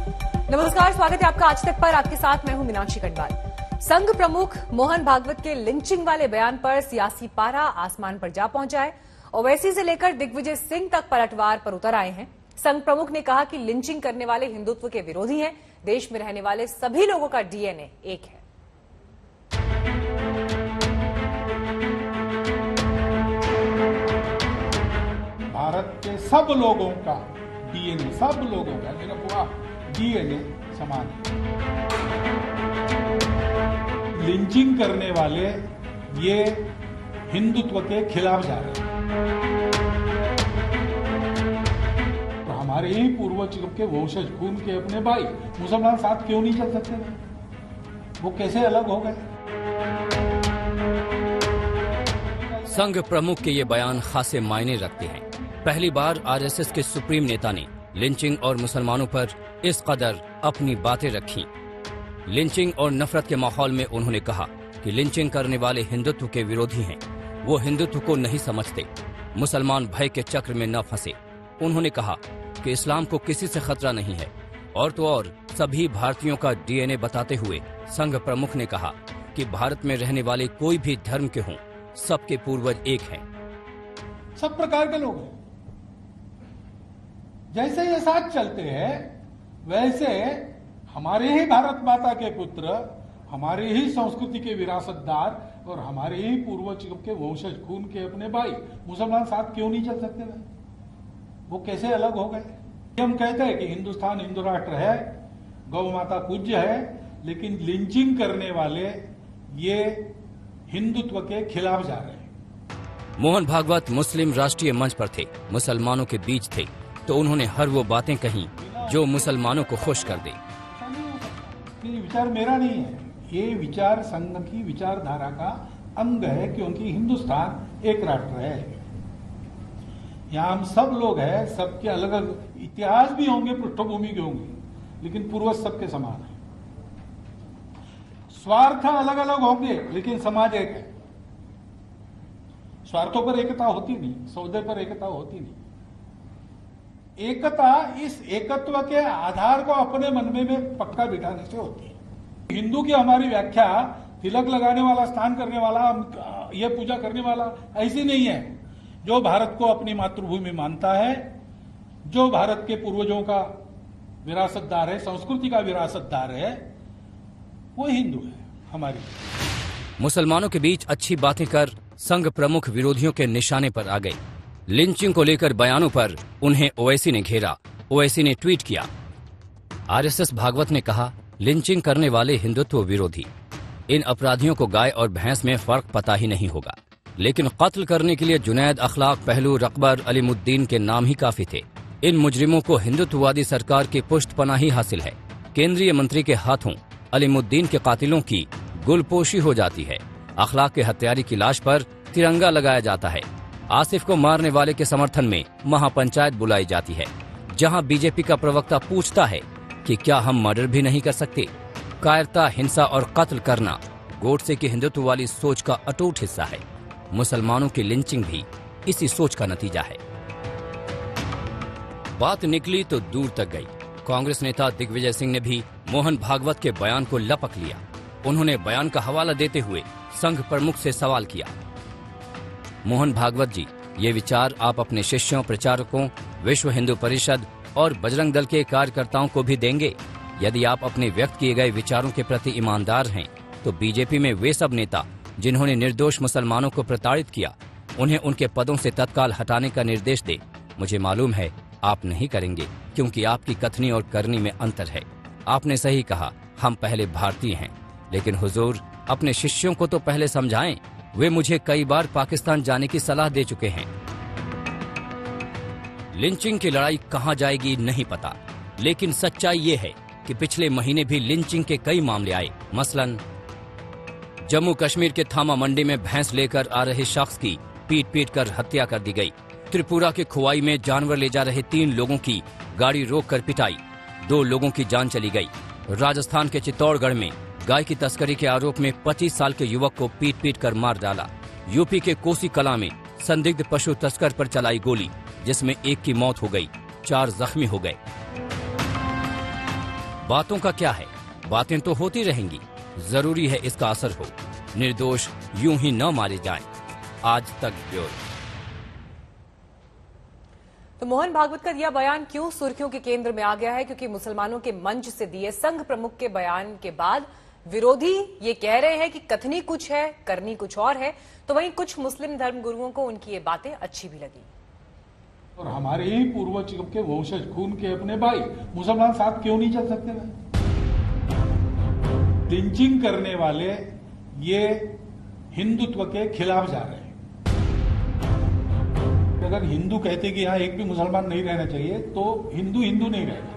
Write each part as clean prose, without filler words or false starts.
नमस्कार, स्वागत है आपका आज तक पर। आपके साथ मैं हूं मीनाक्षी कटवाल। संघ प्रमुख मोहन भागवत के लिंचिंग वाले बयान पर सियासी पारा आसमान पर जा पहुंचा है। ओवैसी से लेकर दिग्विजय सिंह तक पलटवार पर उतर आए हैं। संघ प्रमुख ने कहा कि लिंचिंग करने वाले हिंदुत्व के विरोधी हैं। देश में रहने वाले सभी लोगों का डीएनए एक है। भारत के सब लोगों का डीएनए, सब लोगों का मेरा पूरा डीएनए समान है। लिंचिंग करने वाले ये हिंदुत्व के खिलाफ जा रहे हैं। तो हमारे ही पूर्वज के वंशज खून के अपने भाई मुसलमान साथ क्यों नहीं चल सकते? वो कैसे अलग हो गए? संघ प्रमुख के ये बयान खासे मायने रखते हैं। पहली बार आरएसएस के सुप्रीम नेता ने लिंचिंग और मुसलमानों पर इस कदर अपनी बातें रखी। लिंचिंग और नफरत के माहौल में उन्होंने कहा कि लिंचिंग करने वाले हिंदुत्व के विरोधी हैं। वो हिंदुत्व को नहीं समझते। मुसलमान भय के चक्र में न फंसे। उन्होंने कहा कि इस्लाम को किसी से खतरा नहीं है। और तो और सभी भारतीयों का डीएनए बताते हुए संघ प्रमुख ने कहा कि भारत में रहने वाले कोई भी धर्म के हों, सबके पूर्वज एक हैं। सब प्रकार के लोग हैं। जैसे ये साथ चलते हैं वैसे हमारे ही भारत माता के पुत्र, हमारी ही संस्कृति के विरासतदार और हमारे ही पूर्वज के वंशज खून के अपने भाई मुसलमान साथ क्यों नहीं चल सकते? वो कैसे अलग हो गए? हम कहते हैं कि हिंदुस्तान हिंदू राष्ट्र है, गौ माता पूज्य है, लेकिन लिंचिंग करने वाले ये हिंदुत्व के खिलाफ जा रहे हैं। मोहन भागवत मुस्लिम राष्ट्रीय मंच पर थे, मुसलमानों के बीच थे, तो उन्होंने हर वो बातें कही जो मुसलमानों को खुश कर दे। ये विचार मेरा नहीं है, ये विचार संघ की विचारधारा का अंग है, क्योंकि हिंदुस्तान एक राष्ट्र है। यहाँ हम सब लोग हैं, सबके अलग अलग इतिहास भी होंगे, पृष्ठभूमि भी होंगी, लेकिन पूर्वज सबके समान है। स्वार्थ अलग अलग होंगे, लेकिन समाज एक है। स्वार्थों पर एकता होती नहीं, सौदे पर एकता होती नहीं। एकता इस एकत्व के आधार को अपने मन में पक्का बिठाने से होती है। हिंदू की हमारी व्याख्या तिलक लगाने वाला, स्नान करने वाला, ये पूजा करने वाला ऐसी नहीं है। जो भारत को अपनी मातृभूमि मानता है, जो भारत के पूर्वजों का विरासतदार है, संस्कृति का विरासतदार है, वो हिंदू है हमारी। मुसलमानों के बीच अच्छी बातें कर संघ प्रमुख विरोधियों के निशाने पर आ गए। लिंचिंग को लेकर बयानों पर उन्हें ओवैसी ने घेरा। ओवैसी ने ट्वीट किया, आरएसएस भागवत ने कहा, लिंचिंग करने वाले हिंदुत्व विरोधी। इन अपराधियों को गाय और भैंस में फर्क पता ही नहीं होगा, लेकिन कत्ल करने के लिए जुनैद, अखलाक, पहलू, रकबर, अलीमुद्दीन के नाम ही काफी थे। इन मुजरिमों को हिंदुत्ववादी सरकार की पुष्टपनाही हासिल है। केंद्रीय मंत्री के हाथों अलीमुद्दीन के कातिलों की गुलपोशी हो जाती है। अखलाक के हत्यारे की लाश पर तिरंगा लगाया जाता है। आसिफ को मारने वाले के समर्थन में महापंचायत बुलाई जाती है, जहां बीजेपी का प्रवक्ता पूछता है कि क्या हम मर्डर भी नहीं कर सकते? कायरता, हिंसा और कत्ल करना गोडसे की हिंदुत्व वाली सोच का अटूट हिस्सा है। मुसलमानों की लिंचिंग भी इसी सोच का नतीजा है। बात निकली तो दूर तक गई। कांग्रेस नेता दिग्विजय सिंह ने भी मोहन भागवत के बयान को लपक लिया। उन्होंने बयान का हवाला देते हुए संघ प्रमुख से सवाल किया, मोहन भागवत जी, ये विचार आप अपने शिष्यों, प्रचारकों, विश्व हिंदू परिषद और बजरंग दल के कार्यकर्ताओं को भी देंगे? यदि आप अपने व्यक्त किए गए विचारों के प्रति ईमानदार हैं, तो बीजेपी में वे सब नेता जिन्होंने निर्दोष मुसलमानों को प्रताड़ित किया, उन्हें उनके पदों से तत्काल हटाने का निर्देश दे। मुझे मालूम है आप नहीं करेंगे, क्योंकि आपकी कथनी और करनी में अंतर है। आपने सही कहा, हम पहले भारतीय हैं, लेकिन हुजूर अपने शिष्यों को तो पहले समझाएं। वे मुझे कई बार पाकिस्तान जाने की सलाह दे चुके हैं। लिंचिंग की लड़ाई कहां जाएगी नहीं पता, लेकिन सच्चाई ये है कि पिछले महीने भी लिंचिंग के कई मामले आए। मसलन जम्मू कश्मीर के थामा मंडी में भैंस लेकर आ रहे शख्स की पीट पीट कर हत्या कर दी गई। त्रिपुरा के खुवाई में जानवर ले जा रहे 3 लोगों की गाड़ी रोककर पिटाई, 2 लोगों की जान चली गई। राजस्थान के चित्तौड़गढ़ में गाय की तस्करी के आरोप में 25 साल के युवक को पीट पीट कर मार डाला। यूपी के कोसी कला में संदिग्ध पशु तस्कर पर चलाई गोली, जिसमें 1 की मौत हो गई, 4 जख्मी हो गए। बातों का क्या है, बातें तो होती रहेंगी, जरूरी है इसका असर हो, निर्दोष यूं ही न मारे जाएं। आज तक ब्यूरो। तो मोहन भागवत का दिया बयान क्यों सुर्खियों के केंद्र में आ गया है? क्योंकि मुसलमानों के मंच से दिए संघ प्रमुख के बयान के बाद विरोधी ये कह रहे हैं कि कथनी कुछ है, करनी कुछ और है। तो वहीं कुछ मुस्लिम धर्मगुरुओं को उनकी ये बातें अच्छी भी लगी। और हमारे ही पूर्वज के वंशज खून के अपने भाई मुसलमान साथ क्यों नहीं चल सकते? भाई लिंचिंग करने वाले ये हिंदुत्व के खिलाफ जा रहे हैं। अगर हिंदू कहते कि यहां एक भी मुसलमान नहीं रहना चाहिए तो हिंदू हिंदू नहीं रहेगा।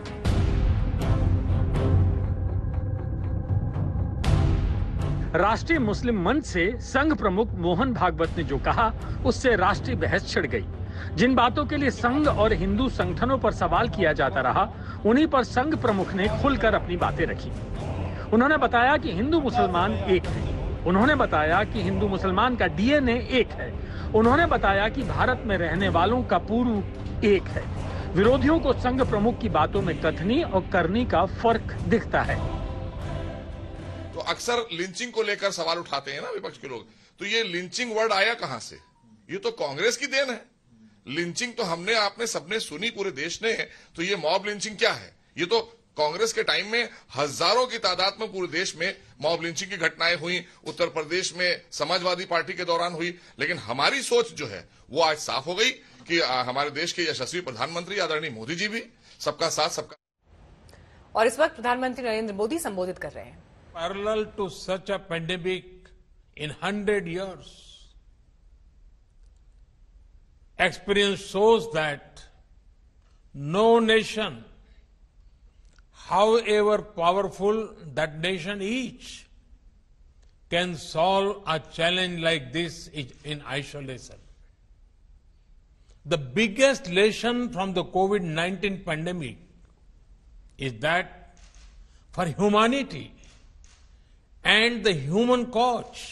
राष्ट्रीय मुस्लिम मंच से संघ प्रमुख मोहन भागवत ने जो कहा, उससे राष्ट्रीय बहस छिड़ गई। जिन बातों के लिए संघ और हिंदू संगठनों पर सवाल किया जाता रहा, उन्हीं पर संघ प्रमुख ने खुलकर अपनी बातें रखी। उन्होंने बताया कि हिंदू मुसलमान एक है। उन्होंने बताया कि हिंदू मुसलमान का डीएनए एक है। उन्होंने बताया कि भारत में रहने वालों का पूर्व एक है। विरोधियों को संघ प्रमुख की बातों में कथनी और करनी का फर्क दिखता है। तो अक्सर लिंचिंग को लेकर सवाल उठाते हैं ना विपक्ष के लोग, तो ये लिंचिंग वर्ड आया कहां से? ये तो कांग्रेस की देन है। लिंचिंग तो हमने आपने सबने सुनी पूरे देश ने, तो ये मॉब लिंचिंग क्या है? ये तो कांग्रेस के टाइम में हजारों की तादाद में पूरे देश में मॉब लिंचिंग की घटनाएं हुई। उत्तर प्रदेश में समाजवादी पार्टी के दौरान हुई। लेकिन हमारी सोच जो है वो आज साफ हो गई कि हमारे देश के यशस्वी प्रधानमंत्री आदरणीय मोदी जी भी सबका साथ सबका। और इस वक्त प्रधानमंत्री नरेंद्र मोदी संबोधित कर रहे हैं। Parallel to such a pandemic in 100 years, experience shows that no nation, however powerful that nation is, can solve a challenge like this in isolation. The biggest lesson from the COVID-19 pandemic is that for humanity and the human cause,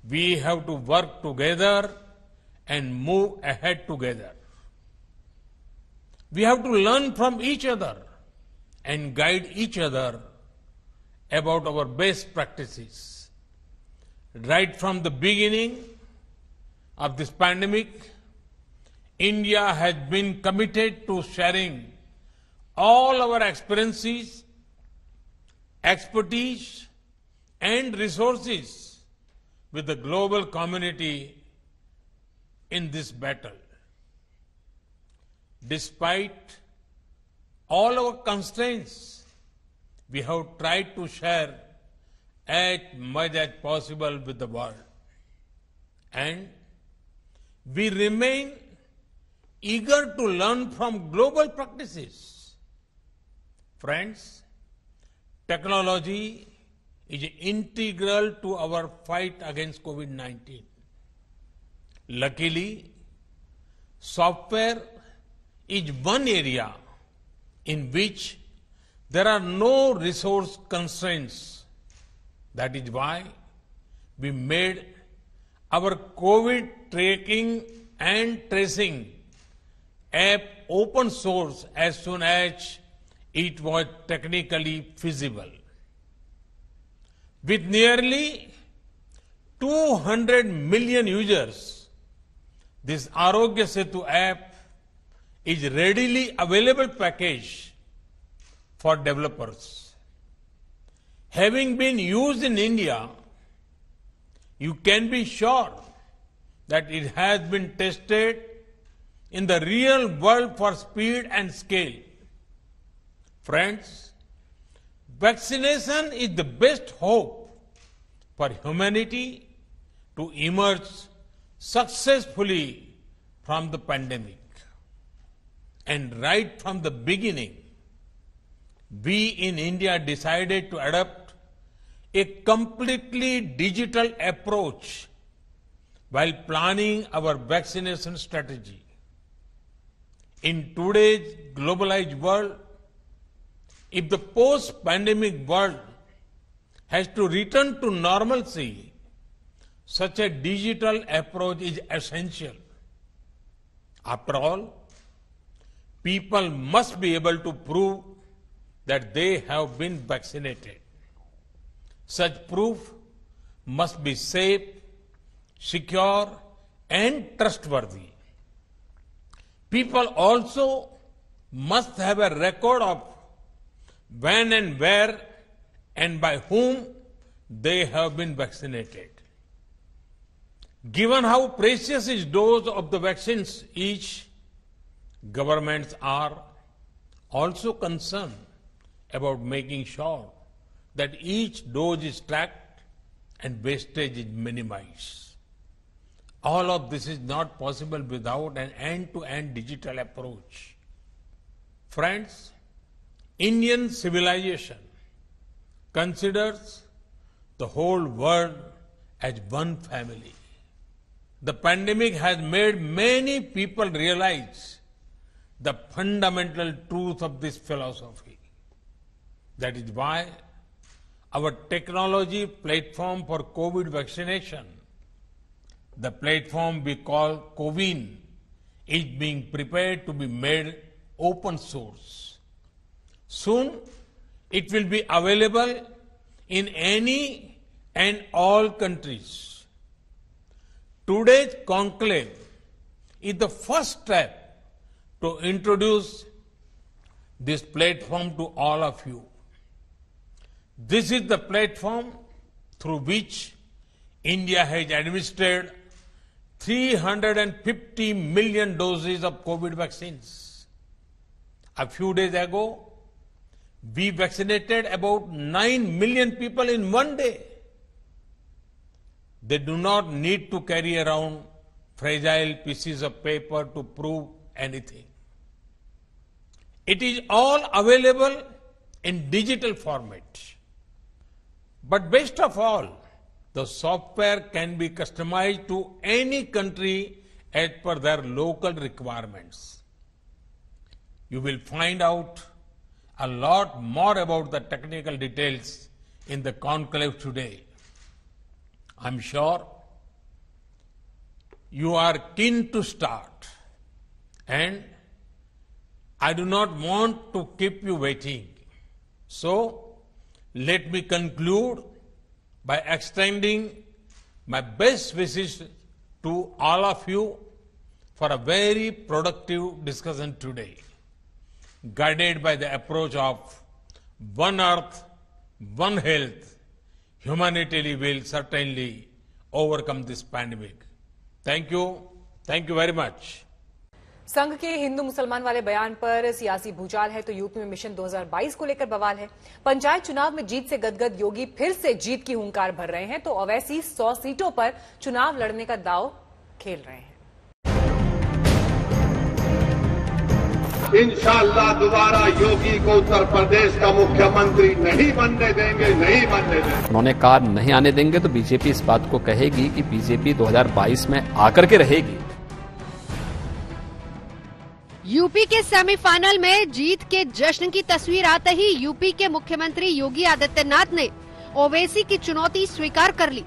we have to work together and move ahead together. We have to learn from each other and guide each other about our best practices. Right from the beginning of this pandemic, India has been committed to sharing all our experiences, expertise, and resources with the global community in this battle. Despite all our constraints, we have tried to share as much as possible with the world. And we remain eager to learn from global practices. Friends, technology is integral to our fight against COVID-19. Luckily, software is one area in which there are no resource constraints. That is why we made our COVID tracking and tracing app open source as soon as it was technically feasible. With nearly 200 million users, this Arogya Setu app is readily available package for developers. Having been used in India, you can be sure that it has been tested in the real world for speed and scale. Friends, vaccination is the best hope for humanity to emerge successfully from the pandemic. And right from the beginning, we in India decided to adopt a completely digital approach while planning our vaccination strategy. In today's globalized world, if the post-pandemic world has to return to normalcy, such a digital approach is essential. After all, people must be able to prove that they have been vaccinated. Such proof must be safe, secure, and trustworthy. People also must have a record of when and where and by whom they have been vaccinated. Given how precious is dose of the vaccines each, governments are also concerned about making sure that each dose is tracked and wastage is minimized. All of this is not possible without an end-to-end digital approach. Friends, Indian civilization considers the whole world as one family. The pandemic has made many people realize the fundamental truth of this philosophy. That is why our technology platform for COVID vaccination, the platform we call CoWIN, is being prepared to be made open source. Soon, it will be available in any and all countries. Today's conclave is the first step to introduce this platform to all of you. This is the platform through which India has administered 350 million doses of COVID vaccines. A few days ago, we vaccinated about 9 million people in one day. They do not need to carry around fragile pieces of paper to prove anything. It is all available in digital format. But best of all, the software can be customized to any country as per their local requirements. You will find out a lot more about the technical details in the conclave today. I'm sure you are keen to start, and I do not want to keep you waiting. So, let me conclude by extending my best wishes to all of you for a very productive discussion today, guided by the approach of One Earth, One Health. Humanity will certainly overcome this pandemic. Thank you very much. संघ के हिंदू मुसलमान वाले बयान पर सियासी भूचाल है तो यूपी में मिशन 2022 को लेकर बवाल है। पंचायत चुनाव में जीत से गदगद योगी फिर से जीत की हुंकार भर रहे हैं तो ओवैसी 100 सीटों पर चुनाव लड़ने का दांव खेल रहे हैं। इंशाअल्लाह दोबारा योगी को उत्तर प्रदेश का मुख्यमंत्री नहीं बनने देंगे, नहीं बनने देंगे। उन्होंने कहा नहीं आने देंगे तो बीजेपी इस बात को कहेगी कि बीजेपी 2022 में आकर के रहेगी। यूपी के सेमीफाइनल में जीत के जश्न की तस्वीर आते ही यूपी के मुख्यमंत्री योगी आदित्यनाथ ने ओवैसी की चुनौती स्वीकार कर ली।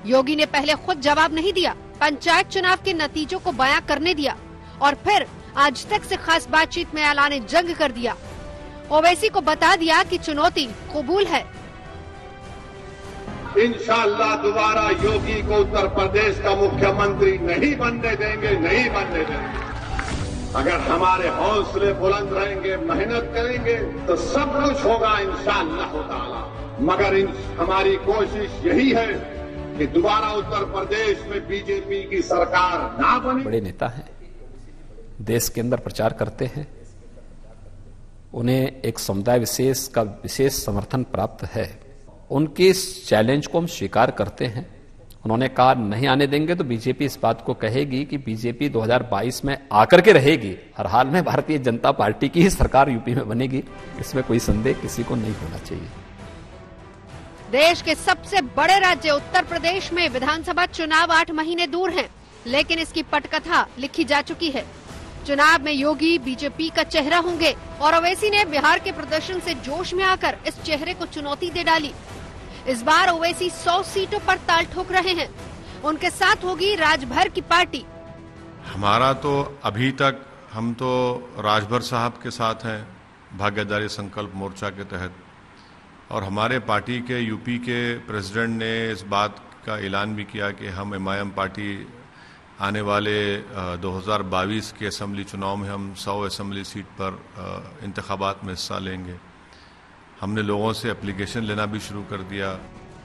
योगी ने पहले खुद जवाब नहीं दिया, पंचायत चुनाव के नतीजों को बयां करने दिया और फिर आज तक से खास बातचीत में ऐलान जंग कर दिया। ओवैसी को बता दिया कि चुनौती कबूल है। इंशाअल्लाह दोबारा योगी को उत्तर प्रदेश का मुख्यमंत्री नहीं बनने देंगे, नहीं बनने देंगे। अगर हमारे हौसले बुलंद रहेंगे, मेहनत करेंगे तो सब कुछ होगा इंशाअल्लाह ताला। मगर हमारी कोशिश यही है कि दोबारा उत्तर प्रदेश में बीजेपी की सरकार ना बने। बड़े नेता हैं, देश के अंदर प्रचार करते हैं, उन्हें एक समुदाय विशेष का विशेष समर्थन प्राप्त है। उनके इस चैलेंज को हम स्वीकार करते हैं। उन्होंने कहा नहीं आने देंगे तो बीजेपी इस बात को कहेगी कि बीजेपी 2022 में आकर के रहेगी। हर हाल में भारतीय जनता पार्टी की ही सरकार यूपी में बनेगी, इसमें कोई संदेह किसी को नहीं होना चाहिए। देश के सबसे बड़े राज्य उत्तर प्रदेश में विधानसभा चुनाव 8 महीने दूर हैं, लेकिन इसकी पटकथा लिखी जा चुकी है। चुनाव में योगी बीजेपी का चेहरा होंगे और ओवैसी ने बिहार के प्रदर्शन से जोश में आकर इस चेहरे को चुनौती दे डाली। इस बार ओवैसी 100 सीटों पर ताल ठोक रहे हैं। उनके साथ होगी राजभर की पार्टी। हमारा तो अभी तक हम तो राजभर साहब के साथ हैं, भाग्यदारी संकल्प मोर्चा के तहत, और हमारे पार्टी के यूपी के प्रेसिडेंट ने इस बात का ऐलान भी किया कि हम एमआईएम पार्टी आने वाले 2022 के असेंबली चुनाव में हम 100 असेंबली सीट पर इंतखाबात में हिस्सा लेंगे। हमने लोगों से एप्लीकेशन लेना भी शुरू कर दिया।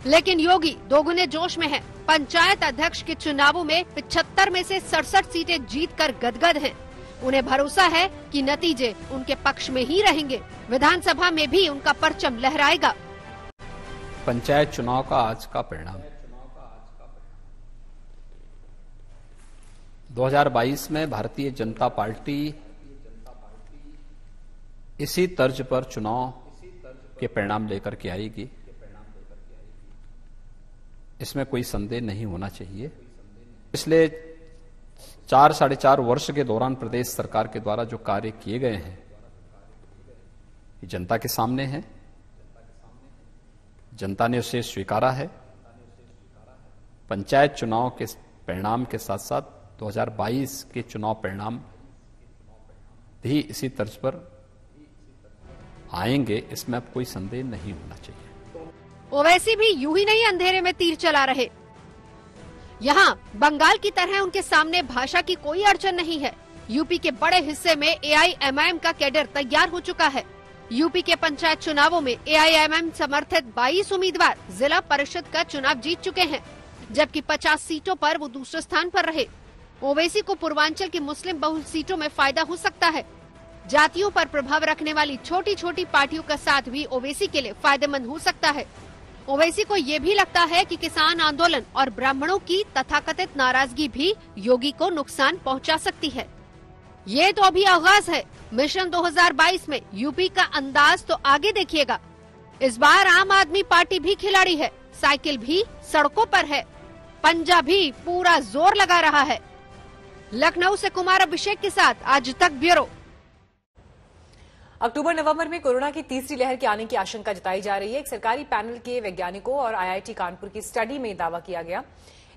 लेकिन योगी दोगुने जोश में है। पंचायत अध्यक्ष के चुनावों में 75 में से 67 सीटें जीतकर गदगद हैं। उन्हें भरोसा है कि नतीजे उनके पक्ष में ही रहेंगे। विधानसभा में भी उनका परचम लहराएगा। पंचायत चुनाव का आज का परिणाम 2022 में भारतीय जनता पार्टी इसी तर्ज पर चुनाव के परिणाम लेकर के आएगी, इसमें कोई संदेह नहीं होना चाहिए। पिछले 4-4.5 वर्ष के दौरान प्रदेश सरकार के द्वारा जो कार्य किए गए हैं ये जनता के सामने है, जनता ने उसे स्वीकारा है। पंचायत चुनाव के परिणाम के साथ साथ 2022 के चुनाव परिणाम भी इसी तर्ज पर आएंगे, इसमें अब कोई संदेह नहीं होना चाहिए। ओवैसी भी यूं ही नहीं अंधेरे में तीर चला रहे। यहाँ बंगाल की तरह उनके सामने भाषा की कोई अड़चन नहीं है। यूपी के बड़े हिस्से में एआईएमआईएम का कैडर तैयार हो चुका है। यूपी के पंचायत चुनावों में एआईएमआईएम समर्थित 22 उम्मीदवार जिला परिषद का चुनाव जीत चुके हैं, जबकि 50 सीटों पर वो दूसरे स्थान पर रहे। ओवैसी को पूर्वांचल की मुस्लिम बहुल सीटों में फायदा हो सकता है। जातियों पर प्रभाव रखने वाली छोटी छोटी पार्टियों का साथ भी ओवैसी के लिए फायदेमंद हो सकता है। ओवैसी को ये भी लगता है कि किसान आंदोलन और ब्राह्मणों की तथाकथित नाराजगी भी योगी को नुकसान पहुंचा सकती है। ये तो अभी आगाज है। मिशन 2022 में यूपी का अंदाज तो आगे देखिएगा। इस बार आम आदमी पार्टी भी खिलाड़ी है, साइकिल भी सड़कों पर है, पंजा भी पूरा जोर लगा रहा है। लखनऊ से कुमार अभिषेक के साथ आज तक ब्यूरो। अक्टूबर-नवंबर में कोरोना की तीसरी लहर के आने की आशंका जताई जा रही है। एक सरकारी पैनल के वैज्ञानिकों और आईआईटी कानपुर की स्टडी में दावा किया गया।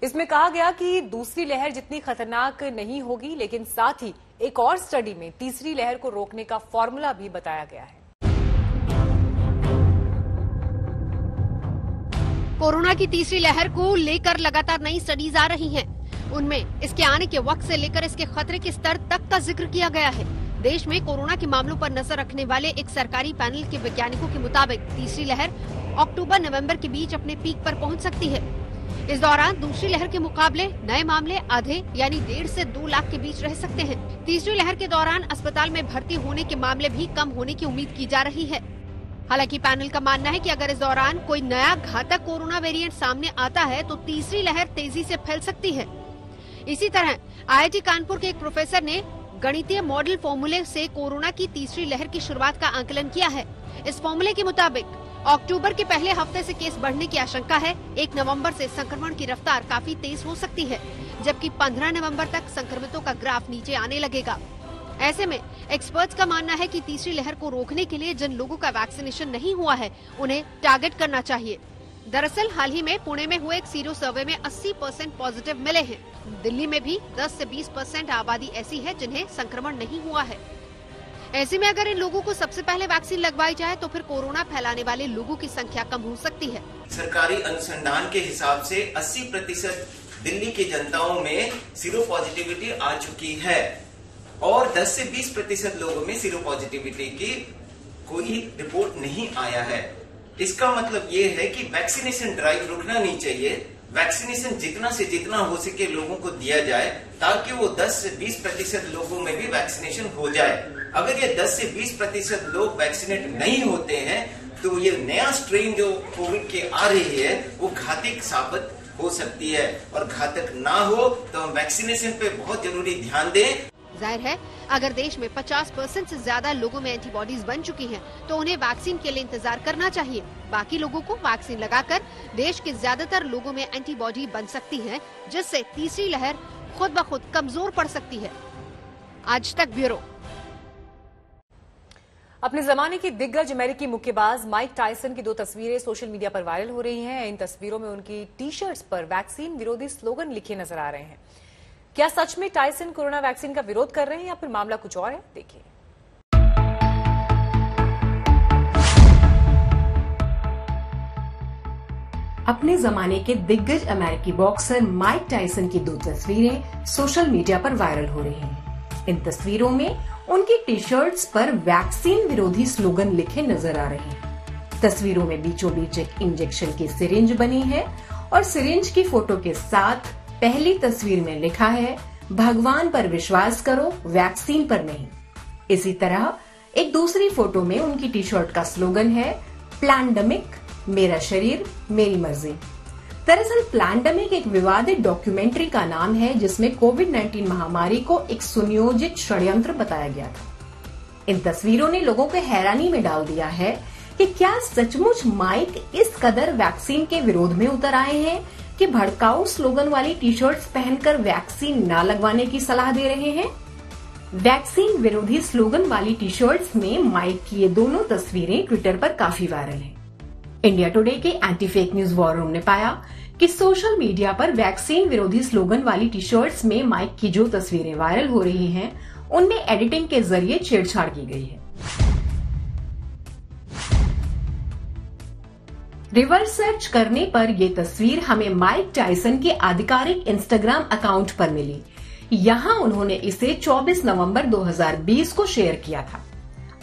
इसमें कहा गया कि दूसरी लहर जितनी खतरनाक नहीं होगी, लेकिन साथ ही एक और स्टडी में तीसरी लहर को रोकने का फॉर्मूला भी बताया गया है। कोरोना की तीसरी लहर को लेकर लगातार नई स्टडीज आ रही हैं। उनमें इसके आने के वक्त से लेकर इसके खतरे के स्तर तक का जिक्र किया गया है। देश में कोरोना के मामलों पर नजर रखने वाले एक सरकारी पैनल के वैज्ञानिकों के मुताबिक तीसरी लहर अक्टूबर-नवंबर के बीच अपने पीक पर पहुंच सकती है। इस दौरान दूसरी लहर के मुकाबले नए मामले आधे यानी 1.5 से 2 लाख के बीच रह सकते हैं। तीसरी लहर के दौरान अस्पताल में भर्ती होने के मामले भी कम होने की उम्मीद की जा रही है। हालांकि पैनल का मानना है कि अगर इस दौरान कोई नया घातक कोरोना वेरिएंट सामने आता है तो तीसरी लहर तेजी से फैल सकती है। इसी तरह आईआईटी कानपुर के एक प्रोफेसर ने गणितीय मॉडल फॉर्मूले से कोरोना की तीसरी लहर की शुरुआत का आकलन किया है। इस फॉर्मूले के मुताबिक अक्टूबर के पहले हफ्ते से केस बढ़ने की आशंका है। 1 नवंबर से संक्रमण की रफ्तार काफी तेज हो सकती है, जबकि 15 नवंबर तक संक्रमितों का ग्राफ नीचे आने लगेगा। ऐसे में एक्सपर्ट्स का मानना है कि तीसरी लहर को रोकने के लिए जिन लोगों का वैक्सीनेशन नहीं हुआ है उन्हें टारगेट करना चाहिए। दरअसल हाल ही में पुणे में हुए एक सीरो सर्वे में 80% पॉजिटिव मिले हैं। दिल्ली में भी 10 से 20% आबादी ऐसी है जिन्हें संक्रमण नहीं हुआ है। ऐसे में अगर इन लोगों को सबसे पहले वैक्सीन लगवाई जाए तो फिर कोरोना फैलाने वाले लोगों की संख्या कम हो सकती है। सरकारी अनुसंधान के हिसाब से 80% दिल्ली की जनताओं में सीरो पॉजिटिविटी आ चुकी है और 10 से 20% लोगों में सीरो पॉजिटिविटी की कोई रिपोर्ट नहीं आया है। इसका मतलब ये है कि वैक्सीनेशन ड्राइव रुकना नहीं चाहिए। वैक्सीनेशन जितना से जितना हो सके लोगों को दिया जाए ताकि वो 10 से 20% लोगों में भी वैक्सीनेशन हो जाए। अगर ये 10 से 20% लोग वैक्सीनेट नहीं होते हैं तो ये नया स्ट्रेन जो कोविड के आ रही है वो घातक साबित हो सकती है, और घातक ना हो तो हम वैक्सीनेशन पे बहुत जरूरी ध्यान दें। जाहिर है अगर देश में 50% से ज्यादा लोगों में एंटीबॉडीज बन चुकी हैं, तो उन्हें वैक्सीन के लिए इंतजार करना चाहिए। बाकी लोगों को वैक्सीन लगाकर देश के ज्यादातर लोगों में एंटीबॉडी बन सकती है, जिससे तीसरी लहर खुद ब खुद कमजोर पड़ सकती है। आज तक ब्यूरो। अपने जमाने की दिग्गज अमेरिकी मुक्केबाज माइक टायसन की 2 तस्वीरें सोशल मीडिया पर वायरल हो रही हैं। इन तस्वीरों में उनकी टी शर्ट्स पर वैक्सीन विरोधी स्लोगन लिखे नजर आ रहे हैं। क्या सच में टायसन कोरोना वैक्सीन का विरोध कर रहे हैं या फिर मामला कुछ और है? देखिए। अपने जमाने के दिग्गज अमेरिकी बॉक्सर माइक टायसन की 2 तस्वीरें सोशल मीडिया पर वायरल हो रही हैं। इन तस्वीरों में उनकी टी शर्ट्स पर वैक्सीन विरोधी स्लोगन लिखे नजर आ रहे हैं। तस्वीरों में बीचों बीच एक इंजेक्शन की सिरिंज बनी है और सिरिंज की फोटो के साथ पहली तस्वीर में लिखा है, भगवान पर विश्वास करो, वैक्सीन पर नहीं। इसी तरह एक दूसरी फोटो में उनकी टी शर्ट का स्लोगन है, प्लैंडमिक, मेरा शरीर मेरी मर्जी। दरअसल प्लैंडमिक एक विवादित डॉक्यूमेंट्री का नाम है जिसमें कोविड-19 महामारी को एक सुनियोजित षड्यंत्र बताया गया था। इन तस्वीरों ने लोगों को हैरानी में डाल दिया है कि क्या सचमुच माइक इस कदर वैक्सीन के विरोध में उतर आए हैं कि भड़काऊ स्लोगन वाली टी शर्ट्स पहनकर वैक्सीन न लगवाने की सलाह दे रहे हैं। वैक्सीन विरोधी स्लोगन वाली टी शर्ट्स में माइक की ये दोनों तस्वीरें ट्विटर पर काफी वायरल हैं। इंडिया टुडे के anti fake news war room ने पाया कि सोशल मीडिया पर वैक्सीन विरोधी स्लोगन वाली टी शर्ट्स में माइक की जो तस्वीरें वायरल हो रही हैं, उनमें एडिटिंग के जरिए छेड़छाड़ की गई है। रिवर्स सर्च करने पर यह तस्वीर हमें माइक टायसन के आधिकारिक इंस्टाग्राम अकाउंट पर मिली। यहां उन्होंने इसे 24 नवंबर 2020 को शेयर किया था।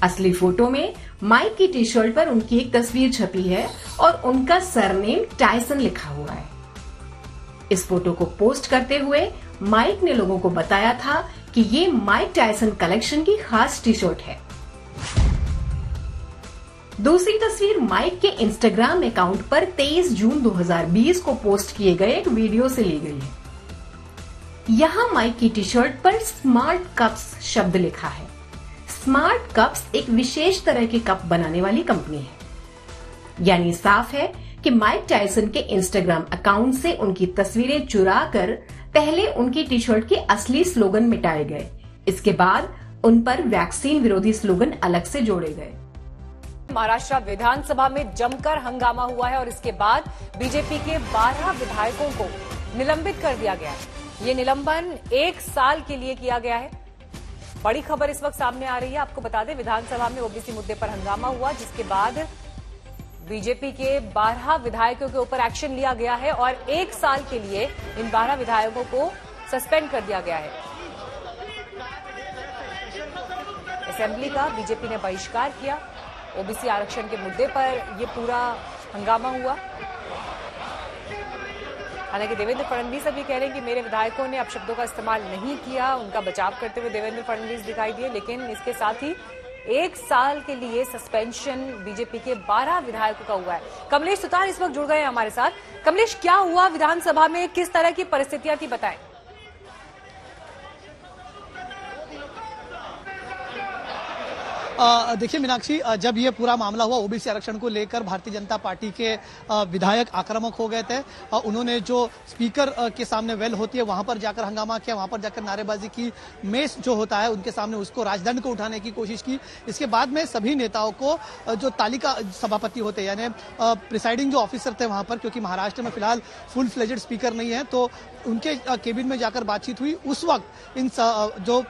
असली फोटो में माइक की टी शर्ट पर उनकी एक तस्वीर छपी है और उनका सरनेम टायसन लिखा हुआ है। इस फोटो को पोस्ट करते हुए माइक ने लोगों को बताया था कि ये माइक टायसन कलेक्शन की खास टी शर्ट है। दूसरी तस्वीर माइक के इंस्टाग्राम अकाउंट पर 23 जून 2020 को पोस्ट किए गए एक वीडियो से ली गई है। यहां माइक की टी शर्ट पर स्मार्ट कप्स शब्द लिखा है। स्मार्ट कप्स एक विशेष तरह के कप बनाने वाली कंपनी है। यानी साफ है कि माइक टायसन के इंस्टाग्राम अकाउंट से उनकी तस्वीरें चुराकर पहले उनकी टी शर्ट के असली स्लोगन मिटाए गए। इसके बाद उन पर वैक्सीन विरोधी स्लोगन अलग से जोड़े गए। महाराष्ट्र विधानसभा में जमकर हंगामा हुआ है और इसके बाद बीजेपी के 12 विधायकों को निलंबित कर दिया गया है। ये निलंबन 1 साल के लिए किया गया है। बड़ी खबर इस वक्त सामने आ रही है। आपको बता दें, विधानसभा में ओबीसी मुद्दे पर हंगामा हुआ, जिसके बाद बीजेपी के 12 विधायकों के ऊपर एक्शन लिया गया है और 1 साल के लिए इन 12 विधायकों को सस्पेंड कर दिया गया है। असेंबली का बीजेपी ने बहिष्कार किया। ओबीसी आरक्षण के मुद्दे पर यह पूरा हंगामा हुआ। हालांकि देवेंद्र फडणवीस अभी कह रहे हैं कि मेरे विधायकों ने अपशब्दों का इस्तेमाल नहीं किया। उनका बचाव करते हुए देवेंद्र फडणवीस दिखाई दिए, लेकिन इसके साथ ही 1 साल के लिए सस्पेंशन बीजेपी के 12 विधायकों का हुआ है। कमलेश सुतार इस वक्त जुड़ गए हैं हमारे साथ। कमलेश, क्या हुआ विधानसभा में, किस तरह की परिस्थितियां थी, बताएं। देखिए मीनाक्षी, जब ये पूरा मामला हुआ ओबीसी आरक्षण को लेकर भारतीय जनता पार्टी के विधायक आक्रामक हो गए थे। उन्होंने जो स्पीकर के सामने वेल होती है वहां पर जाकर हंगामा किया, वहां पर जाकर नारेबाजी की। मेस जो होता है उनके सामने उसको राजदंड को उठाने की कोशिश की। इसके बाद में सभी नेताओं को जो तालिका सभापति होते यानी प्रिसाइडिंग जो ऑफिसर थे वहां पर, क्योंकि महाराष्ट्र में फिलहाल फुल फ्लेजेड स्पीकर नहीं है, तो उनके केबिन में जाकर बातचीत हुई। उस वक्त इन जो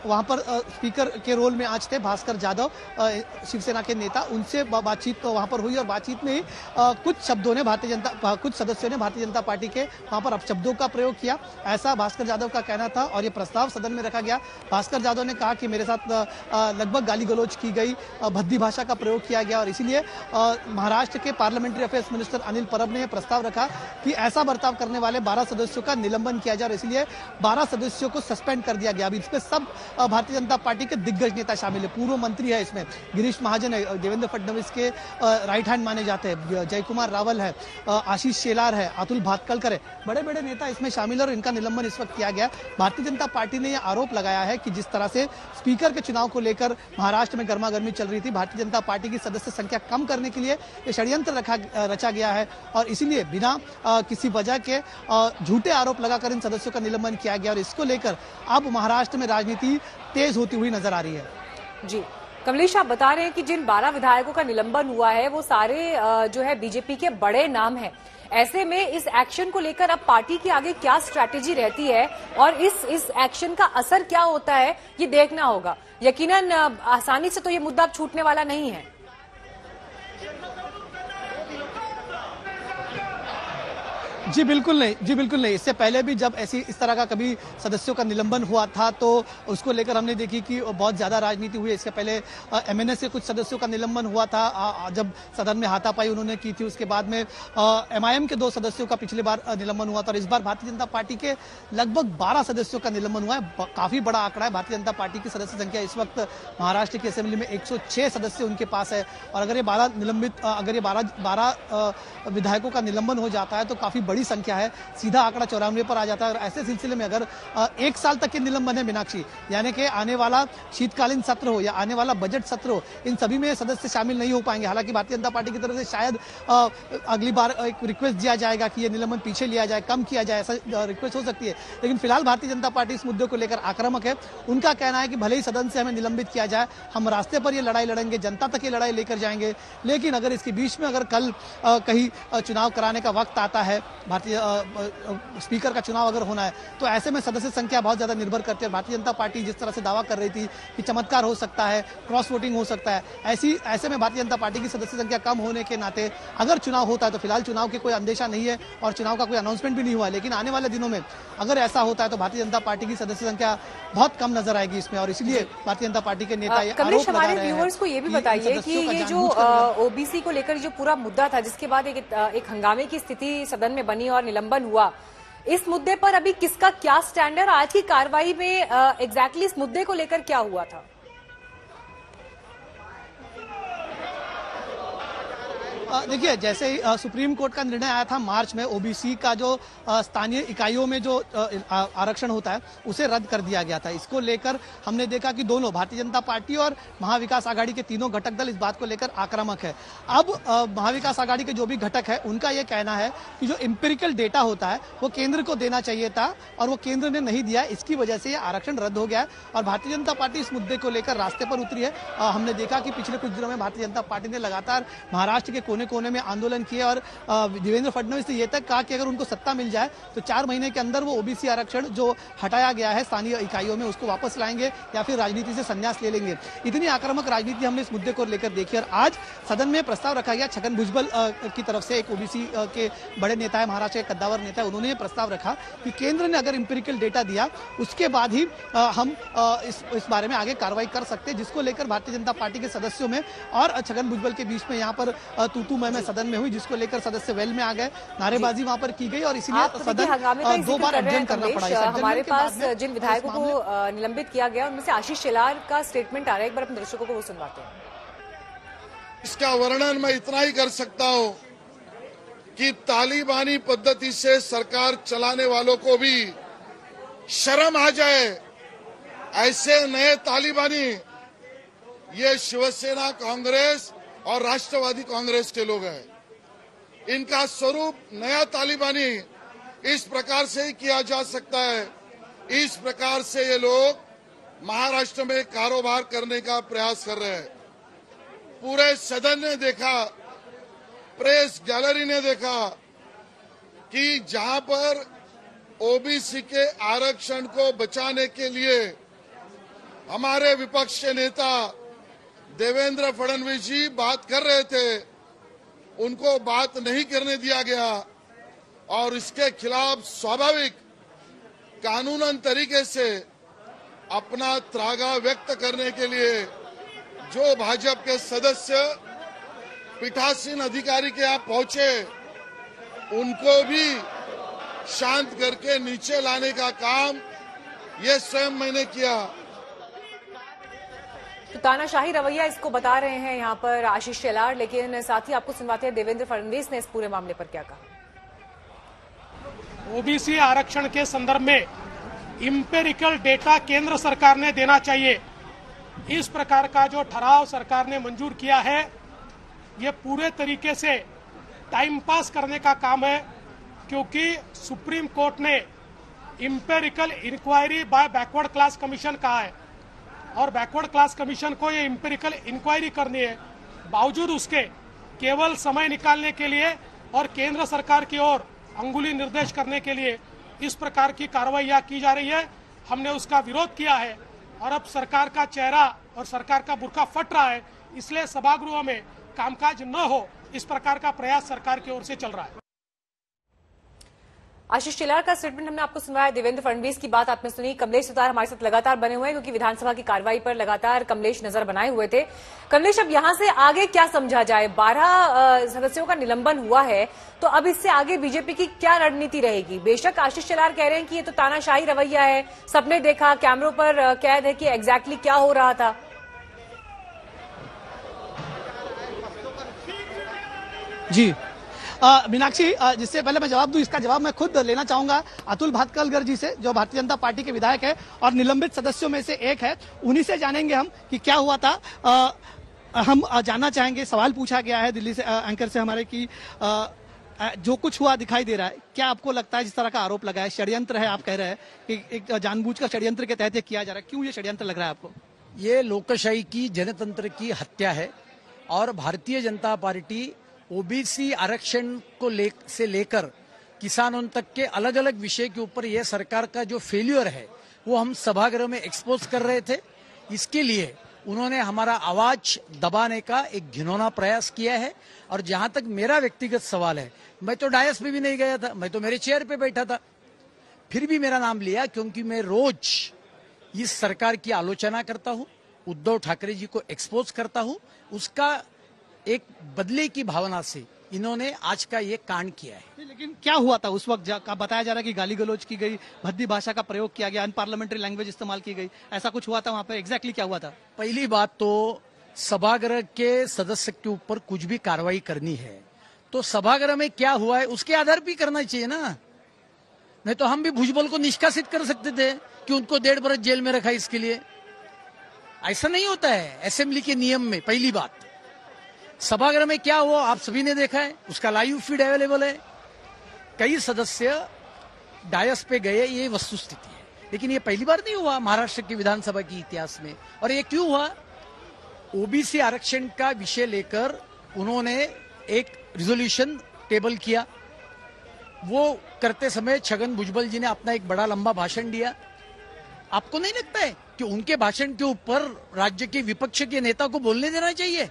वहां पर स्पीकर के रोल में आज थे भास्कर जाधव, शिवसेना के नेता, उनसे बातचीत तो वहां पर हुई और बातचीत में कुछ सदस्यों ने भारतीय जनता पार्टी के वहां पर अपशब्दों का प्रयोग किया, ऐसा भास्कर जाधव का कहना था और ये प्रस्ताव सदन में रखा गया। भास्कर जाधव ने कहा कि मेरे साथ लगभग गाली गलौज की गई, भद्दी भाषा का प्रयोग किया गया और इसीलिए महाराष्ट्र के parliamentary affairs minister Anil Parab ने प्रस्ताव रखा कि ऐसा बर्ताव करने वाले 12 सदस्यों का निलंबन किया जाए और इसलिए 12 सदस्यों को सस्पेंड कर दिया गया। अभी इसमें सब भारतीय जनता पार्टी के दिग्गज नेता शामिल है। पूर्व मंत्री है इसमें गिरीश महाजन है, देवेंद्र फडणवीस के राइट हैंड माने जाते हैं, जयकुमार रावल है, आशीष शेलार है, अतुल भातखलकर है, बड़े बड़े नेता इसमें शामिल है और इनका निलंबन इस वक्त किया गया। भारतीय जनता पार्टी ने यह आरोप लगाया है कि जिस तरह से स्पीकर के चुनाव को लेकर महाराष्ट्र में गर्मागर्मी चल रही थी, भारतीय जनता पार्टी की सदस्य संख्या कम करने के लिए ये षड्यंत्र रचा गया है और इसीलिए बिना किसी वजह के झूठे आरोप लगाकर इन सदस्यों का निलंबन किया गया और इसको लेकर अब महाराष्ट्र में राजनीति तेज होती हुई नजर आ रही है। जी कमलेश, आप बता रहे हैं कि जिन 12 विधायकों का निलंबन हुआ है वो सारे जो है बीजेपी के बड़े नाम हैं। ऐसे में इस एक्शन को लेकर अब पार्टी की आगे क्या स्ट्रैटेजी रहती है और इस एक्शन का असर क्या होता है, ये देखना होगा। यकीनन आसानी से तो ये मुद्दा अब छूटने वाला नहीं है। जी बिल्कुल नहीं, जी बिल्कुल नहीं। इससे पहले भी जब इस तरह का कभी सदस्यों का निलंबन हुआ था तो उसको लेकर हमने देखी कि बहुत ज्यादा राजनीति हुई। इसके पहले एमएनएस के कुछ सदस्यों का निलंबन हुआ था, जब सदन में हाथापाई उन्होंने की थी। उसके बाद में एमआईएम के 2 सदस्यों का पिछली बार निलंबन हुआ था और इस बार भारतीय जनता पार्टी के लगभग 12 सदस्यों का निलंबन हुआ है। काफी बड़ा आंकड़ा है। भारतीय जनता पार्टी की सदस्य संख्या इस वक्त महाराष्ट्र की असेंबली में 106 सदस्य उनके पास है और अगर ये 12 विधायकों का निलंबन हो जाता है तो काफी बड़ी संख्या है। सीधा आंकड़ा 94 पर आ जाता है और ऐसे सिलसिले में अगर 1 साल तक के निलंबन है मीनाक्षी, यानी कि आने वाला शीतकालीन सत्र हो या आने वाला बजट सत्र हो, इन सभी में सदस्य शामिल नहीं हो पाएंगे। हालांकि भारतीय जनता पार्टी की तरफ से शायद अगली बार एक रिक्वेस्ट दिया जाएगा कि ये निलंबन पीछे लिया जाए, कम किया जाए, ऐसा रिक्वेस्ट हो सकती है। लेकिन फिलहाल भारतीय जनता पार्टी इस मुद्दे को लेकर आक्रामक है। उनका कहना है कि भले ही सदन से हमें निलंबित किया जाए, हम रास्ते पर ये लड़ाई लड़ेंगे, जनता तक ये लड़ाई लेकर जाएंगे। लेकिन अगर इसके बीच में अगर कल कहीं चुनाव कराने का वक्त आता है, भारतीय स्पीकर का चुनाव अगर होना है, तो ऐसे में सदस्य संख्या बहुत ज्यादा निर्भर करती है। भारतीय जनता पार्टी जिस तरह से दावा कर रही थी कि चमत्कार हो सकता है, क्रॉस वोटिंग हो सकता है, ऐसे में भारतीय जनता पार्टी की सदस्य संख्या कम होने के नाते अगर चुनाव होता है तो फिलहाल चुनाव के कोई अंदेशा नहीं है और चुनाव का कोई अनाउंसमेंट भी नहीं हुआ है। लेकिन आने वाले दिनों में अगर ऐसा होता है तो भारतीय जनता पार्टी की सदस्य संख्या बहुत कम नजर आएगी इसमें और इसलिए भारतीय जनता पार्टी के नेता कमलेश, हमारे व्यूअर्स को ये भी बताइए कि ये जो ओबीसी को लेकर जो पूरा मुद्दा था, जिसके बाद एक हंगामे की स्थिति सदन में बनी और निलंबन हुआ, इस मुद्दे पर अभी किसका क्या स्टैंड है? आज की कार्रवाई में एग्जैक्टली इस मुद्दे को लेकर क्या हुआ था? देखिए, जैसे ही सुप्रीम कोर्ट का निर्णय आया था मार्च में, ओबीसी का जो स्थानीय इकाइयों में जो आरक्षण होता है उसे रद्द कर दिया गया था। इसको लेकर हमने देखा कि दोनों भारतीय जनता पार्टी और महाविकास आघाड़ी के तीनों घटक दल इस बात को लेकर आक्रामक है। अब महाविकास आघाड़ी के जो भी घटक है उनका यह कहना है कि जो एम्पिरिकल डेटा होता है वो केंद्र को देना चाहिए था और वो केंद्र ने नहीं दिया, इसकी वजह से ये आरक्षण रद्द हो गया है और भारतीय जनता पार्टी इस मुद्दे को लेकर रास्ते पर उतरी है। हमने देखा कि पिछले कुछ दिनों में भारतीय जनता पार्टी ने लगातार महाराष्ट्र के कोने कोने में आंदोलन किए और देवेंद्र फडणवीस ने यह तक कहा कि अगर उनको सत्ता मिल जाए तो 4 महीने के अंदर वो ओबीसी आरक्षण जो हटाया गया है स्थानीय इकाइयों में उसको वापस लाएंगे या फिर राजनीति से संन्यास ले लेंगे। इतनी आक्रामक राजनीति हमने इस मुद्दे को लेकर देखी और आज सदन में प्रस्ताव रखा गया। छगन भुजबल की तरफ से एक ओबीसी के बड़े नेता है, महाराष्ट्र के कद्दावर नेता है, उन्होंने प्रस्ताव रखा कि केंद्र ने अगर इंपेरिकल डेटा दिया उसके बाद ही हम इस बारे में आगे कार्रवाई कर सकते हैं, जिसको लेकर भारतीय जनता पार्टी के सदस्यों में और छगन भुजबल के बीच में यहाँ पर तू मैं सदन में हुई, जिसको लेकर सदस्य वेल में आ गए, नारेबाजी वहां पर की गई और इसीलिए सदन 2 बार अध्ययन करना पड़ा। हमारे पास जिन विधायकों को निलंबित किया गया उनमें से आशीष शेलार का स्टेटमेंट आ रहा है, एक बार अपने दर्शकों को वो सुनवाते हैं। इसका वर्णन मैं इतना ही कर सकता हूं कि तालिबानी पद्धति से सरकार चलाने वालों को भी शर्म आ जाए। ऐसे नए तालिबानी ये शिवसेना, कांग्रेस और राष्ट्रवादी कांग्रेस के लोग हैं। इनका स्वरूप नया तालिबानी इस प्रकार से ही किया जा सकता है। इस प्रकार से ये लोग महाराष्ट्र में कारोबार करने का प्रयास कर रहे हैं। पूरे सदन ने देखा, प्रेस गैलरी ने देखा कि जहां पर ओबीसी के आरक्षण को बचाने के लिए हमारे विपक्ष के नेता देवेंद्र फडणवीस जी बात कर रहे थे, उनको बात नहीं करने दिया गया और इसके खिलाफ स्वाभाविक कानूनन तरीके से अपना त्रागा व्यक्त करने के लिए जो भाजपा के सदस्य पीठासीन अधिकारी के यहाँ पहुंचे, उनको भी शांत करके नीचे लाने का काम ये स्वयं मैंने किया। तो तानाशाही रवैया इसको बता रहे हैं यहाँ पर आशीष शेलार, लेकिन साथ ही आपको सुनवाते हैं देवेंद्र फडणवीस ने इस पूरे मामले पर क्या कहा। ओबीसी आरक्षण के संदर्भ में इंपेरिकल डेटा केंद्र सरकार ने देना चाहिए। इस प्रकार का जो ठराव सरकार ने मंजूर किया है ये पूरे तरीके से टाइम पास करने का काम है, क्योंकि सुप्रीम कोर्ट ने empirical inquiry by backward class commission कहा है और बैकवर्ड क्लास कमीशन को ये इंपेरिकल इंक्वायरी करनी है। बावजूद उसके केवल समय निकालने के लिए और केंद्र सरकार की ओर अंगुली निर्देश करने के लिए इस प्रकार की कार्रवाइयां की जा रही है। हमने उसका विरोध किया है और अब सरकार का चेहरा और सरकार का बुर्का फट रहा है, इसलिए सभागृह में कामकाज न हो इस प्रकार का प्रयास सरकार की ओर से चल रहा है। आशीष शेलार का स्टेटमेंट हमने आपको सुनवाया, देवेंद्र फडणवीस की बात आपने सुनी। कमलेश सुतार हमारे साथ लगातार बने हुए हैं क्योंकि विधानसभा की कार्रवाई पर लगातार कमलेश नजर बनाए हुए थे। कमलेश, अब यहां से आगे क्या समझा जाए? 12 सदस्यों का निलंबन हुआ है, तो अब इससे आगे बीजेपी की क्या रणनीति रहेगी? बेशक आशीष शेलार कह रहे हैं कि ये तो तानाशाही रवैया है, सबने देखा, कैमरों पर कैद है कि एग्जैक्टली क्या हो रहा था। जी मीनाक्षी, जिससे पहले मैं जवाब दूं, इसका जवाब मैं खुद लेना चाहूंगा अतुल भातखलकर जी से, जो भारतीय जनता पार्टी के विधायक है और निलंबित सदस्यों में से एक है। उन्हीं से जानेंगे हम कि क्या हुआ था। हम जानना चाहेंगे, सवाल पूछा गया है दिल्ली से एंकर से हमारे की जो कुछ हुआ दिखाई दे रहा है, क्या आपको लगता है जिस तरह का आरोप लगा है षड्यंत्र है, आप कह रहे हैं कि एक जानबूझकर षड्यंत्र के तहत ये किया जा रहा है, क्यों ये षड्यंत्र लग रहा है आपको? ये लोकशाही की, जनतंत्र की हत्या है और भारतीय जनता पार्टी ओबीसी आरक्षण को लेकर किसानों तक के अलग अलग विषय के ऊपर यह सरकार का जो फेल्यूर है वो हम सभागृह में एक्सपोज कर रहे थे। इसके लिए उन्होंने हमारा आवाज दबाने का एक घिनौना प्रयास किया है। और जहां तक मेरा व्यक्तिगत सवाल है, मैं तो डायस पे भी नहीं गया था, मैं तो मेरे चेयर पे बैठा था, फिर भी मेरा नाम लिया क्योंकि मैं रोज इस सरकार की आलोचना करता हूं, उद्धव ठाकरे जी को एक्सपोज करता हूं। उसका एक बदले की भावना से इन्होंने आज का ये कांड किया है। लेकिन क्या हुआ था उस वक्त? बताया जा रहा है कि गाली गलौज की गई, भद्दी भाषा का प्रयोग किया गया, अनपार्लियामेंट्री लैंग्वेज इस्तेमाल की गई, ऐसा कुछ हुआ था वहां पर? एग्जैक्टली क्या हुआ था? पहली बात तो सभागृह के सदस्य के ऊपर कुछ भी कार्रवाई करनी है तो सभागृह में क्या हुआ है उसके आधार पर करना चाहिए ना। नहीं तो हम भी भुजबल को निष्कासित कर सकते थे कि उनको 1.5 बरस जेल में रखा इसके लिए। ऐसा नहीं होता है असेंबली के नियम में। पहली बात, सभागृह में क्या हुआ आप सभी ने देखा है, उसका लाइव फीड अवेलेबल है। कई सदस्य डायस पे गए, ये वस्तुस्थिति है। लेकिन ये पहली बार नहीं हुआ महाराष्ट्र की विधानसभा की इतिहास में। और ये क्यों हुआ? ओबीसी आरक्षण का विषय लेकर उन्होंने एक रिजोल्यूशन टेबल किया। वो करते समय छगन भुजबल जी ने अपना एक बड़ा लंबा भाषण दिया। आपको नहीं लगता है कि उनके भाषण के ऊपर राज्य के विपक्ष के नेता को बोलने देना चाहिए?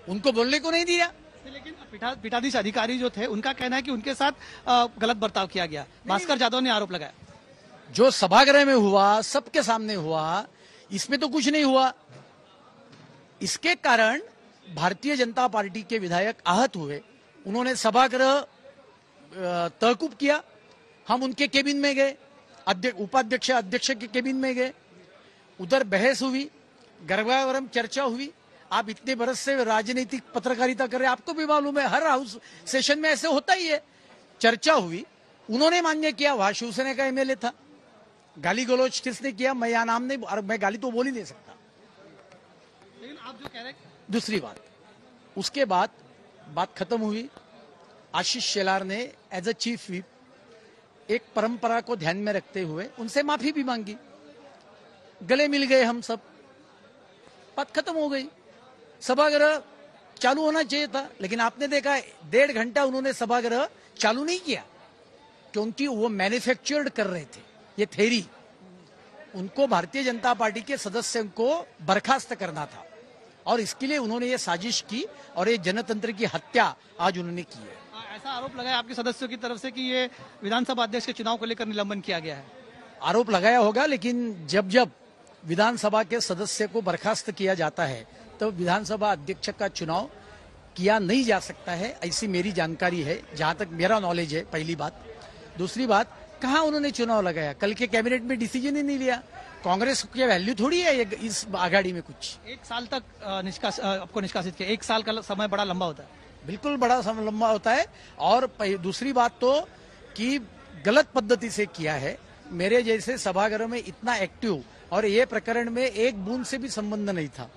उनको बोलने को नहीं दिया। लेकिन पीठाधीश अधिकारी जो थे उनका कहना है कि उनके साथ गलत बर्ताव किया गया। भास्कर जाधव ने आरोप लगाया। जो सभागृह में हुआ, सबके सामने हुआ, इसमें तो कुछ नहीं हुआ। इसके कारण भारतीय जनता पार्टी के विधायक आहत हुए। उन्होंने सभागृह तहकूब किया। हम उनके केबिन में गए, उपाध्यक्ष अध्यक्ष के केबिन में गए, उधर बहस हुई, गरमागरम चर्चा हुई। आप इतने बरस से राजनीतिक पत्रकारिता कर रहे हैं, आपको भी मालूम है हर हाउस सेशन में ऐसे होता ही है। चर्चा हुई, उन्होंने मान्य किया, वहां शिवसेना का एमएलए था। गाली गलौज किसने किया? मैं यहाँ नाम नहीं, और मैं गाली तो बोल ही नहीं सकता। लेकिन आप जो कह रहे, दूसरी बात, उसके बाद बात खत्म हुई। आशीष शेलार ने एज अ चीफ व्हिप एक परंपरा को ध्यान में रखते हुए उनसे माफी भी मांगी। गले मिल गए हम सब, बात खत्म हो गई। सभागृह चालू होना चाहिए था, लेकिन आपने देखा 1.5 घंटा उन्होंने सभागृह चालू नहीं किया क्योंकि वो मैन्युफैक्चर्ड कर रहे थे ये थ्योरी। उनको भारतीय जनता पार्टी के सदस्यों को बर्खास्त करना था और इसके लिए उन्होंने ये साजिश की और ये जनतंत्र की हत्या आज उन्होंने की है। ऐसा आरोप लगाया आपके सदस्यों की तरफ से कि ये विधानसभा अध्यक्ष के चुनाव को लेकर निलंबन किया गया है। आरोप लगाया होगा, लेकिन जब जब विधानसभा के सदस्य को बर्खास्त किया जाता है तो विधानसभा अध्यक्ष का चुनाव किया नहीं जा सकता है, ऐसी मेरी जानकारी है, जहां तक मेरा नॉलेज है। पहली बात। दूसरी बात, कहां उन्होंने चुनाव लगाया? कल के कैबिनेट में डिसीजन ही नहीं लिया। कांग्रेस की वैल्यू थोड़ी है इस आघाड़ी में कुछ। 1 साल तक आपको निष्कासित किया। 1 साल का समय बड़ा लंबा होता है। बिल्कुल बड़ा समय लंबा होता है। और दूसरी बात तो कि गलत पद्धति से किया है। मेरे जैसे सभागृह में इतना एक्टिव और ये प्रकरण में एक बूंद से भी संबंध नहीं था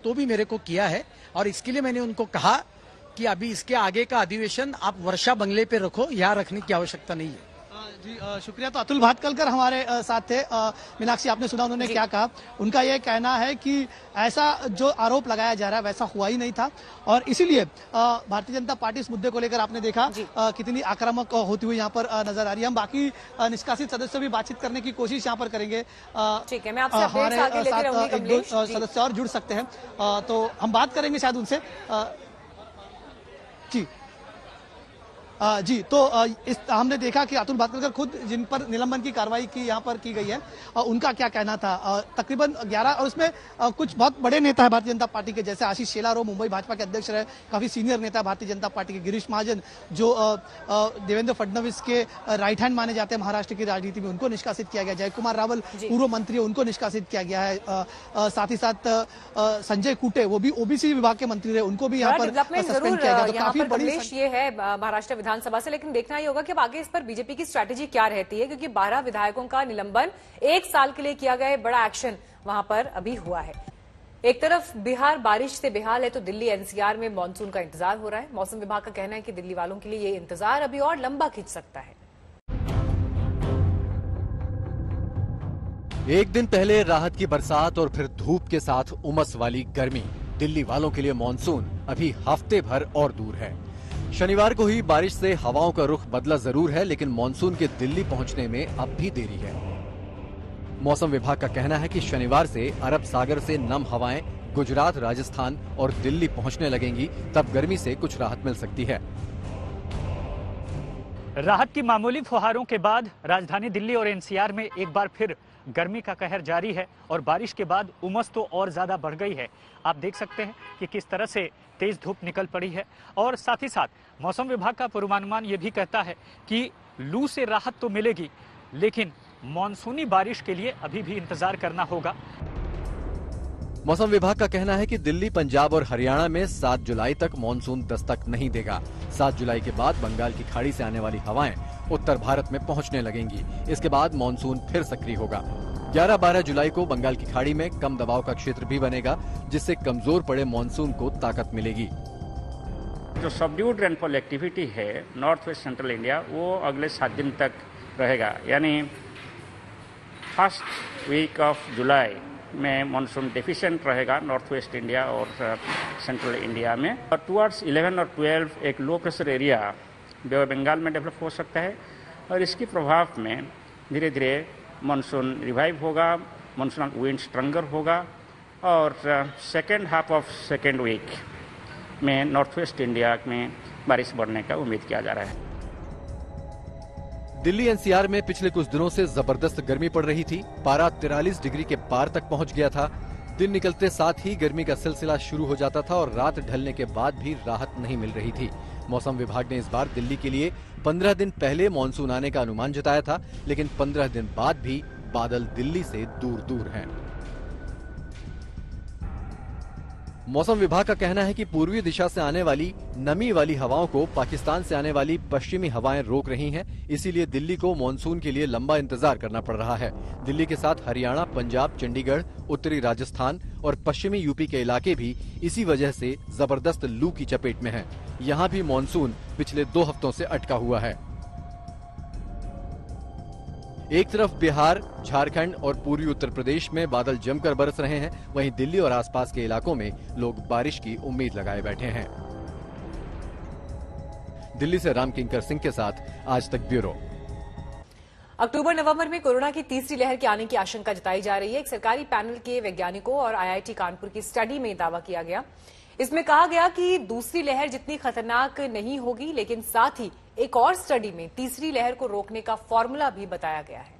तो भी मेरे को किया है। और इसके लिए मैंने उनको कहा कि अभी इसके आगे का अधिवेशन आप वर्षा बंगले पे रखो, यहाँ रखने की आवश्यकता नहीं है। जी शुक्रिया। तो अतुल भातखलकर हमारे साथ थे। मीनाक्षी, आपने सुना उन्होंने क्या कहा। उनका यह कहना है कि ऐसा जो आरोप लगाया जा रहा है वैसा हुआ ही नहीं था और इसीलिए भारतीय जनता पार्टी इस मुद्दे को लेकर आपने देखा कितनी आक्रामक होती हुई यहाँ पर नजर आ रही है। हम बाकी निष्कासित सदस्यों भी बातचीत करने की कोशिश यहाँ पर करेंगे। ठीक है, मैं आपसे हमारे साथ 1-2 सदस्य और जुड़ सकते हैं तो हम बात करेंगे शायद उनसे। जी जी, तो हमने देखा कि अतुल भातखलकर खुद जिन पर निलंबन की कार्रवाई की यहाँ पर की गई है, उनका क्या कहना था। तकरीबन 11 और उसमें कुछ बहुत बड़े नेता है भारतीय जनता पार्टी के, जैसे आशीष शेलार मुंबई भाजपा के अध्यक्ष रहे, काफी सीनियर नेता भारतीय जनता पार्टी के, गिरीश महाजन जो देवेंद्र फडणवीस के राइट हैंड माने जाते हैं महाराष्ट्र की राजनीति में, उनको निष्कासित किया गया। जयकुमार रावल पूर्व मंत्री, उनको निष्कासित किया गया है। साथ ही साथ संजय कुटे, वो भी ओबीसी विभाग के मंत्री रहे, उनको भी यहाँ पर सस्पेंड किया गया। तो काफी बड़ी ये है महाराष्ट्र विधानसभा से, लेकिन देखना ही होगा कि अब आगे इस पर बीजेपी की स्ट्रैटेजी क्या रहती है, क्योंकि 12 विधायकों का निलंबन 1 साल के लिए किया गया है। बड़ा एक्शन वहां पर अभी हुआ है। एक तरफ बिहार बारिश से बेहाल है, तो दिल्ली एनसीआर में मानसून का इंतजार हो रहा है। मौसम विभाग का कहना है कि दिल्ली वालों के लिए ये इंतजार अभी और लंबा खिंच सकता है। एक दिन पहले राहत की बरसात और फिर धूप के साथ उमस वाली गर्मी। दिल्ली वालों के लिए मानसून अभी हफ्ते भर और दूर है। शनिवार को ही बारिश से हवाओं का रुख बदला जरूर है, लेकिन मानसून के दिल्ली पहुंचने में अब भी देरी है। मौसम विभाग का कहना है कि शनिवार से अरब सागर से नम हवाएं गुजरात, राजस्थान और दिल्ली पहुंचने लगेंगी, तब गर्मी से कुछ राहत मिल सकती है। राहत की मामूली फुहारों के बाद राजधानी दिल्ली और एनसीआर में एक बार फिर गर्मी का कहर जारी है और बारिश के बाद उमस तो और ज्यादा बढ़ गई है। आप देख सकते हैं कि किस तरह से तेज धूप निकल पड़ी है और साथ ही साथ मौसम विभाग का पूर्वानुमान ये भी कहता है कि लू से राहत तो मिलेगी, लेकिन मानसूनी बारिश के लिए अभी भी इंतजार करना होगा। मौसम विभाग का कहना है कि दिल्ली, पंजाब और हरियाणा में 7 जुलाई तक मानसून दस्तक नहीं देगा। 7 जुलाई के बाद बंगाल की खाड़ी से आने वाली हवाएं उत्तर भारत में पहुंचने लगेंगी। इसके बाद मानसून फिर सक्रिय होगा। 11-12 जुलाई को बंगाल की खाड़ी में कम दबाव का क्षेत्र भी बनेगा, जिससे कमजोर पड़े मानसून को ताकत मिलेगी। जो सबड्यूड रेनफॉल एक्टिविटी है नॉर्थ वेस्ट सेंट्रल इंडिया, वो अगले 7 दिन तक रहेगा। यानी फर्स्ट वीक ऑफ जुलाई में मानसून डेफिशिएंट रहेगा नॉर्थ वेस्ट इंडिया और सेंट्रल इंडिया में। और टुवर्ड्स 11 और 12 एक low pressure area Bay of Bengal में डेवलप हो सकता है और इसके प्रभाव में धीरे धीरे मानसून रिवाइव होगा, मानसून विंड स्ट्रंगर होगा और second half of second week में नॉर्थ वेस्ट इंडिया में बारिश बढ़ने का उम्मीद किया जा रहा है। दिल्ली एनसीआर में पिछले कुछ दिनों से जबरदस्त गर्मी पड़ रही थी। पारा 43 डिग्री के पार तक पहुंच गया था। दिन निकलते साथ ही गर्मी का सिलसिला शुरू हो जाता था और रात ढलने के बाद भी राहत नहीं मिल रही थी। मौसम विभाग ने इस बार दिल्ली के लिए 15 दिन पहले मानसून आने का अनुमान जताया था, लेकिन 15 दिन बाद भी बादल दिल्ली से दूर दूर हैं। मौसम विभाग का कहना है कि पूर्वी दिशा से आने वाली नमी वाली हवाओं को पाकिस्तान से आने वाली पश्चिमी हवाएं रोक रही हैं, इसीलिए दिल्ली को मानसून के लिए लंबा इंतजार करना पड़ रहा है। दिल्ली के साथ हरियाणा, पंजाब, चंडीगढ़, उत्तरी राजस्थान और पश्चिमी यूपी के इलाके भी इसी वजह से जबरदस्त लू की चपेट में हैं। यहाँ भी मानसून पिछले 2 हफ्तों से अटका हुआ है। एक तरफ बिहार, झारखंड और पूर्वी उत्तर प्रदेश में बादल जमकर बरस रहे हैं, वहीं दिल्ली और आसपास के इलाकों में लोग बारिश की उम्मीद लगाए बैठे हैं। दिल्ली से राम किंकर सिंह के साथ आज तक ब्यूरो। अक्टूबर-नवंबर में कोरोना की तीसरी लहर के आने की आशंका जताई जा रही है। एक सरकारी पैनल के वैज्ञानिकों और आईआईटी कानपुर की स्टडी में दावा किया गया। इसमें कहा गया कि दूसरी लहर जितनी खतरनाक नहीं होगी, लेकिन साथ ही एक और स्टडी में तीसरी लहर को रोकने का फॉर्मूला भी बताया गया है।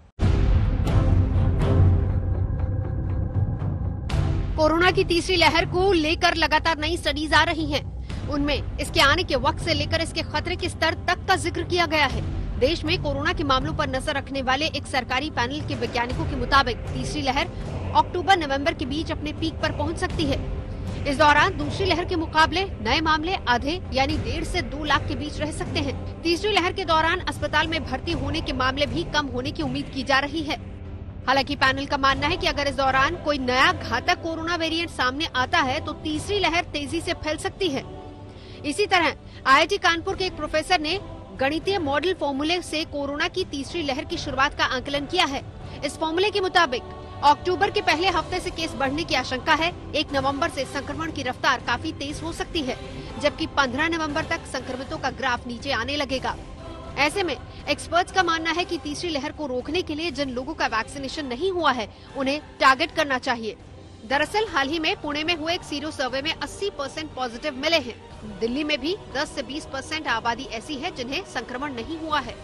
कोरोना की तीसरी लहर को लेकर लगातार नई स्टडीज आ रही हैं। उनमें इसके आने के वक्त से लेकर इसके खतरे के स्तर तक का जिक्र किया गया है। देश में कोरोना के मामलों पर नजर रखने वाले एक सरकारी पैनल के वैज्ञानिकों के मुताबिक तीसरी लहर अक्टूबर-नवंबर के बीच अपने पीक पर पहुंच सकती है। इस दौरान दूसरी लहर के मुकाबले नए मामले आधे यानी 1.5 से 2 लाख के बीच रह सकते हैं। तीसरी लहर के दौरान अस्पताल में भर्ती होने के मामले भी कम होने की उम्मीद की जा रही है। हालांकि पैनल का मानना है कि अगर इस दौरान कोई नया घातक कोरोना वेरिएंट सामने आता है तो तीसरी लहर तेजी से फैल सकती है। इसी तरह आईआईटी कानपुर के एक प्रोफेसर ने गणितीय मॉडल फॉर्मूले से कोरोना की तीसरी लहर की शुरुआत का आकलन किया है। इस फॉर्मूले के मुताबिक अक्टूबर के पहले हफ्ते से केस बढ़ने की आशंका है। 1 नवंबर से संक्रमण की रफ्तार काफी तेज हो सकती है, जबकि 15 नवंबर तक संक्रमितों का ग्राफ नीचे आने लगेगा। ऐसे में एक्सपर्ट्स का मानना है कि तीसरी लहर को रोकने के लिए जिन लोगों का वैक्सीनेशन नहीं हुआ है उन्हें टारगेट करना चाहिए। दरअसल हाल ही में पुणे में हुए एक सीरो सर्वे में 80% पॉजिटिव मिले हैं, दिल्ली में भी 10 से 20% आबादी ऐसी है जिन्हें संक्रमण नहीं हुआ है।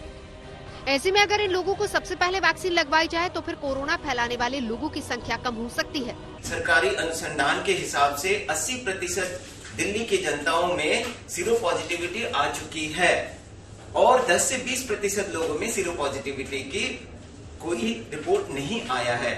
ऐसे में अगर इन लोगों को सबसे पहले वैक्सीन लगवाई जाए तो फिर कोरोना फैलाने वाले लोगों की संख्या कम हो सकती है। सरकारी अनुसंधान के हिसाब से 80% दिल्ली की जनताओं में सीरो पॉजिटिविटी आ चुकी है और 10 से 20% लोगों में सीरो पॉजिटिविटी की कोई रिपोर्ट नहीं आया है।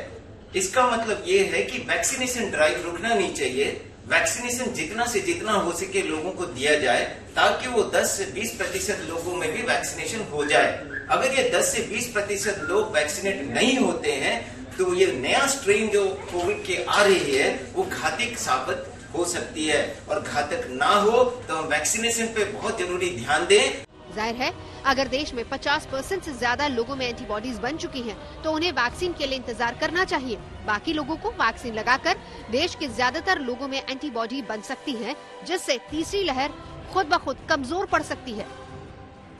इसका मतलब ये है कि वैक्सीनेशन ड्राइव रुकना नहीं चाहिए। वैक्सीनेशन जितना से जितना हो सके लोगों को दिया जाए ताकि वो 10 से 20% लोगों में भी वैक्सीनेशन हो जाए। अगर ये 10 से 20% लोग वैक्सीनेट नहीं होते हैं तो ये नया स्ट्रेन जो कोविड के आ रही है वो घातक साबित हो सकती है और घातक ना हो तो हम वैक्सीनेशन पे बहुत जरूरी ध्यान दें। जाहिर है अगर देश में 50% से ज्यादा लोगों में एंटीबॉडीज बन चुकी हैं, तो उन्हें वैक्सीन के लिए इंतजार करना चाहिए। बाकी लोगों को वैक्सीन लगाकर देश के ज्यादातर लोगों में एंटीबॉडी बन सकती है, जिससे तीसरी लहर खुद ब खुद कमजोर पड़ सकती है।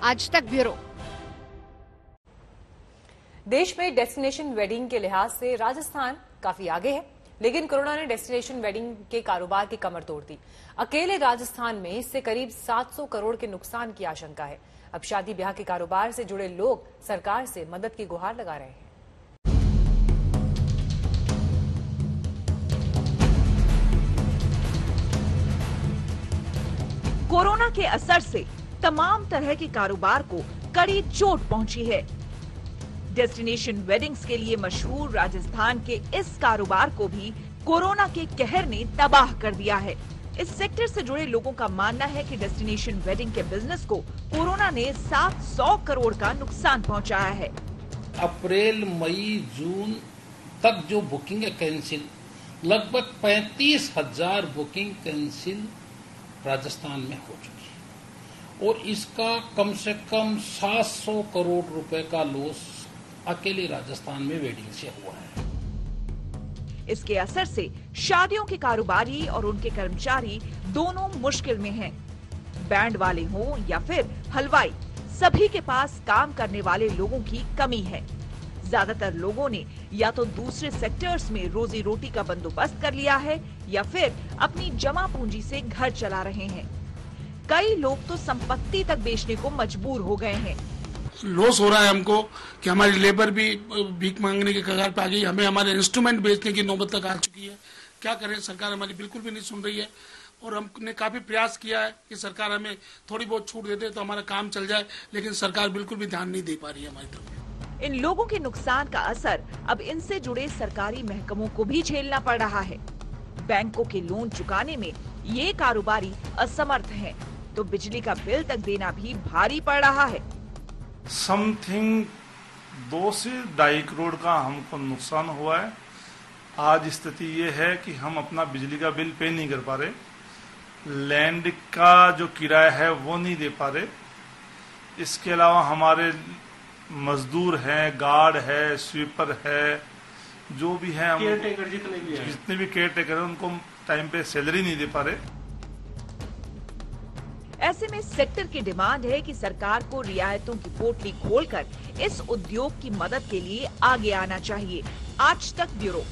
आज तक ब्यूरो। देश में डेस्टिनेशन वेडिंग के लिहाज से राजस्थान काफी आगे है, लेकिन कोरोना ने डेस्टिनेशन वेडिंग के कारोबार की कमर तोड़ दी। अकेले राजस्थान में इससे करीब 700 करोड़ के नुकसान की आशंका है। अब शादी ब्याह के कारोबार से जुड़े लोग सरकार से मदद की गुहार लगा रहे हैं। कोरोना के असर से तमाम तरह के कारोबार को कड़ी चोट पहुंची है। डेस्टिनेशन वेडिंग्स के लिए मशहूर राजस्थान के इस कारोबार को भी कोरोना के कहर ने तबाह कर दिया है। इस सेक्टर से जुड़े लोगों का मानना है कि डेस्टिनेशन वेडिंग के बिजनेस को कोरोना ने 700 करोड़ का नुकसान पहुंचाया है। अप्रैल, मई, जून तक जो बुकिंग है कैंसिल, लगभग 35,000 बुकिंग कैंसिल राजस्थान में हो चुकी है और इसका कम से कम 700 करोड़ रुपए का लॉस अकेले राजस्थान में वेडिंग से हुआ है। इसके असर से शादियों के कारोबारी और उनके कर्मचारी दोनों मुश्किल में हैं। बैंड वाले हों या फिर हलवाई, सभी के पास काम करने वाले लोगों की कमी है। ज्यादातर लोगों ने या तो दूसरे सेक्टर्स में रोजी रोटी का बंदोबस्त कर लिया है या फिर अपनी जमा पूंजी से घर चला रहे हैं। कई लोग तो संपत्ति तक बेचने को मजबूर हो गए हैं। लॉस हो रहा है हमको कि हमारी लेबर भी भीख मांगने के कगार पे आ गई, हमें हमारे इंस्ट्रूमेंट बेचने की नौबत तक आ चुकी है। क्या करें, सरकार हमारी बिल्कुल भी नहीं सुन रही है और हमने काफी प्रयास किया है कि सरकार हमें थोड़ी बहुत छूट दे दे तो हमारा काम चल जाए, लेकिन सरकार बिल्कुल भी ध्यान नहीं दे पा रही है हमारी तरफ। इन लोगों के नुकसान का असर अब इनसे जुड़े सरकारी महकमों को भी झेलना पड़ रहा है। बैंकों के लोन चुकाने में ये कारोबारी असमर्थ हैं, तो बिजली का बिल तक देना भी भारी पड़ रहा है। समथिंग 2 से 2.5 करोड़ का हमको नुकसान हुआ है। आज स्थिति ये है कि हम अपना बिजली का बिल पे नहीं कर पा रहे, लैंड का जो किराया है वो नहीं दे पा रहे। इसके अलावा हमारे मजदूर हैं, गार्ड है, स्वीपर है, जो भी है, जितने भी केयर टेकर है उनको टाइम पे सैलरी नहीं दे पा रहे। ऐसे में सेक्टर की डिमांड है कि सरकार को रियायतों की पोटली खोलकर इस उद्योग की मदद के लिए आगे आना चाहिए। आज तक ब्यूरो।